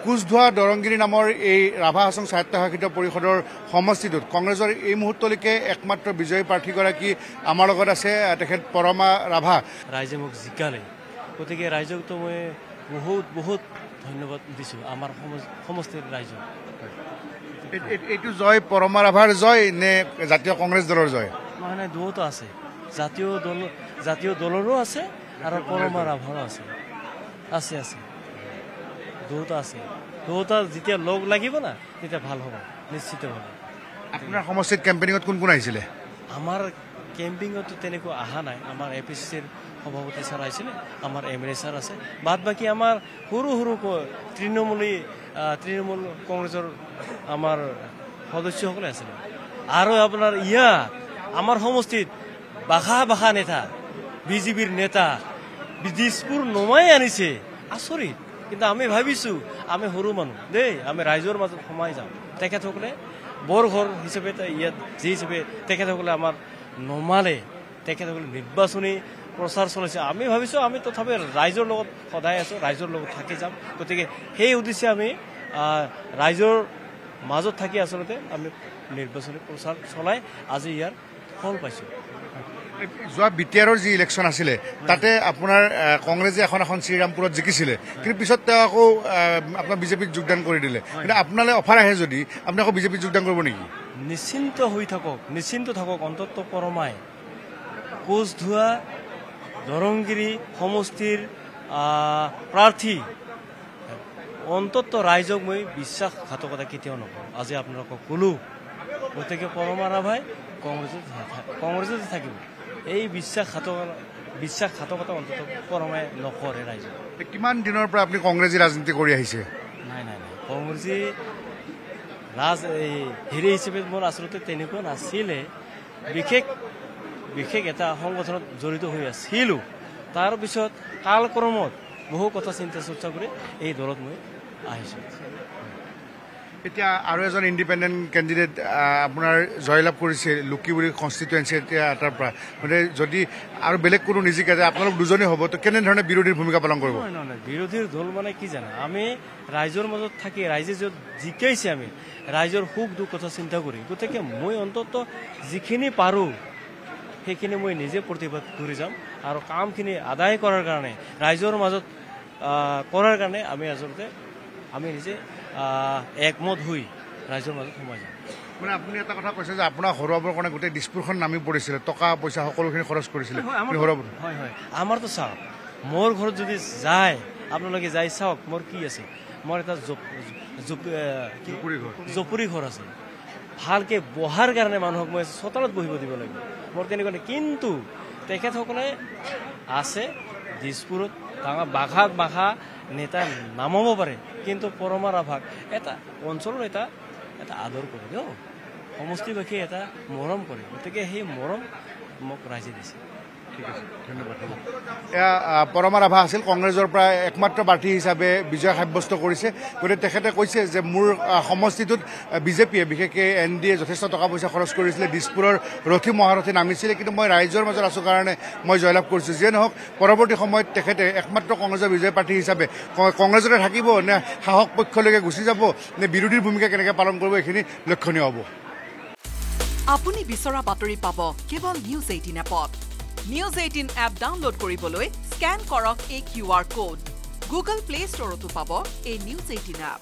কোচধোৱা দৰংগিৰি নামৰ এই ৰাভা হাছং স্বায়ত্তশাসিত পৰিষদৰ সমষ্টিটোত কংগ্ৰেছৰ এই মুহূৰ্তলৈকে একমাত্ৰ বিজয়ী প্ৰাৰ্থীগৰাকী আমাৰ লগত আছে তেখেত পৰমা ৰাভা ৰাইজে মোক জিকালে গতিকে ৰাইজকতো মই বহুত ধন্যবাদ দিছোঁ আমাৰ সমষ্টিৰ ৰাইজক এইটো জয় পৰমা ৰাভাৰ জয় নে জাতীয় কংগ্ৰেছ দলৰ জয় মানে দুয়োটা আছে জাতীয় দলৰো আছে আৰু পৰমা ৰাভাৰো আছে আছে আছে দুয়োটা আছে দুয়োটা যেতিয়া লগ লাগিব না তেতিয়া ভাল হ'ব নিশ্চিতভাৱে আপোনাৰ সমষ্টিত কেম্পেইনিঙত কোন কোন আহিছিলে আমাৰ কেম্পিঙতো তেনেকুৱা অহা নাই আমাৰ APCCৰ সভাপতি ছাৰ আহিছিলে আমাৰ MLA ছাৰ আছে বাদ বাকী আমাৰ সৰু তৃণমূল কংগ্ৰেছৰ আমাৰ সদস্যসকলে আছিলে আৰু আপোনাৰ আমাৰ সমষ্টিত বাখা নেতা বিজেপিৰ নেতা দিছপুৰ নমাই আনিছে আচৰিত কিন্তু আমি ভাবিছোঁ আমি সৰু মানুহ দেই আমি ৰাইজৰ মাজত সোমাই যাওঁ তেখেতসকলে বৰঘৰ হিচাপে ইয়াত যি হিচাপে তেখেতসকলে আমাৰ নমালে তেখেতসকলে নিৰ্বাচনী প্ৰচাৰ চলাইছে আমি ভাবিছোঁ আমি তথাপি ৰাইজৰ লগত সদায় আছোঁ ৰাইজৰ লগত থাকি যাম গতিকে সেই উদ্দেশ্যে আমি ৰাইজৰ মাজত থাকি আচলতে আমি নিৰ্বাচনী প্ৰচাৰ চলাই আজি ইয়াৰ ফল পাইছোঁ যোৱা BTRৰ যি ইলেকশ্যন আছিলে তাতে আপোনাৰ কংগ্ৰেছে এখন শ্ৰীৰামপুৰত জিকিছিলে কিন্তু পিছত তেওঁ আকৌ আপোনাৰ বিজেপিত যোগদান কৰি দিলে কিন্তু আপোনালৈ অফাৰ আহে যদি আপুনি আকৌ বিজেপিত যোগদান কৰিব নেকি নিশ্চিন্ত থাকক অন্তত পৰমাই কোচধোৱা দৰংগিৰি সমষ্টিৰ প্ৰাৰ্থী অন্তত ৰাইজক মই বিশ্বাসঘাতকতা কেতিয়াও নকৰোঁ আজি আপোনালোকক ক'লো গতিকে পৰমা ৰাভাই কংগ্ৰেছতে থাকিব এই বিশ্বাসঘাতকতা অন্তত পৰমাই নকৰে ৰাইজক কিমান দিনৰ পৰা আপুনি কংগ্ৰেছী ৰাজনীতি কৰি আহিছে নাই কংগ্ৰেছী হেৰি হিচাপে মোৰ আচলতে তেনেকুৱা নাছিলে বিশেষ এটা সংগঠনত জড়িত হৈ আছিলোঁ তাৰপিছত কালক্ৰমত বহু কথা চিন্তা চৰ্চা কৰি এই দলত মই আহিছোঁ এতিয়া আৰু এজন ইণ্ডিপেণ্ডেণ্ট কেণ্ডিডেট আপোনাৰ জয়লাভ কৰিছে লুকিবুৰী কনষ্টিটুৱেঞ্চি এতিয়া এটাৰ পৰা মানে যদি আৰু বেলেগ কোনো নিজিকে যে আপোনালোক দুজনেই হ'ব তো কেনেধৰণে বিৰোধীৰ ভূমিকা পালন কৰিব নহয় বিৰোধীৰ দল মানে কি জানা আমি ৰাইজৰ মাজত থাকি ৰাইজে য'ত জিকাইছে আমি ৰাইজৰ সুখ দুখ কথা চিন্তা কৰি গতিকে মই অন্তত যিখিনি পাৰোঁ সেইখিনি মই নিজে প্ৰতিবাদ কৰি যাম আৰু কামখিনি আদায় কৰাৰ কাৰণে ৰাইজৰ মাজত কৰাৰ কাৰণে আমি নিজে একমত হৈ ৰাইজৰ মাজত সোমাই যাম মানে আপুনি এটা কথা কৈছে যে আপোনাৰ হৰুৱাবৰ কাৰণে গোটেই দিছপুৰখন নামি পৰিছিলে টকা পইচা সকলোখিনি খৰচ কৰিছিলে হয় আমাৰতো চাওক মোৰ ঘৰত যদি যায় আপোনালোকে যাই চাওক মোৰ কি আছে মোৰ এটা জপুৰি ঘৰ আছে ভালকে বহাৰ কাৰণে মানুহক মই চোতালত বহিব দিব লাগিব মোৰ তেনেকুৱা কিন্তু তেখেতসকলে আছে দিছপুৰত বাঘা নেতা নামাব পাৰে কিন্তু পৰমা ৰাভাক এটা অঞ্চলৰ এটা আদৰ কৰে সমষ্টিবাসীয়ে এটা মৰম কৰে গতিকে সেই মৰম মোক ৰাইজে দিছে ঠিক আছে ধন্যবাদ এয়া পৰমা ৰাভা আছিল কংগ্ৰেছৰ পৰা একমাত্ৰ প্ৰাৰ্থী হিচাপে বিজয় সাব্যস্ত কৰিছে গতিকে তেখেতে কৈছে যে মোৰ সমষ্টিটোত বিজেপিয়ে বিশেষকৈ NDA যথেষ্ট টকা পইচা খৰচ কৰিছিলে দিছপুৰৰ ৰথী মহাৰথী নামিছিলে কিন্তু মই ৰাইজৰ মাজত আছোঁ কাৰণে মই জয়লাভ কৰিছোঁ যিয়ে নহওক পৰৱৰ্তী সময়ত তেখেতে একমাত্ৰ কংগ্ৰেছৰ বিজয় প্ৰাৰ্থী হিচাপে কংগ্ৰেছতে থাকিব নে সাহস পক্ষলৈকে গুচি যাব নে বিৰোধীৰ ভূমিকা কেনেকৈ পালন কৰিব এইখিনি লক্ষণীয় হ'ব আপুনি বিচৰা বাতৰি পাব কেৱল নিউজ 18 এপত নিউজ 18 এপ ডাউনলোড কৰিবলৈ স্ক্যান কৰক এই QR কোড গুগল প্লে ষ্টৰতো পাব এই নিউজ 18 এপ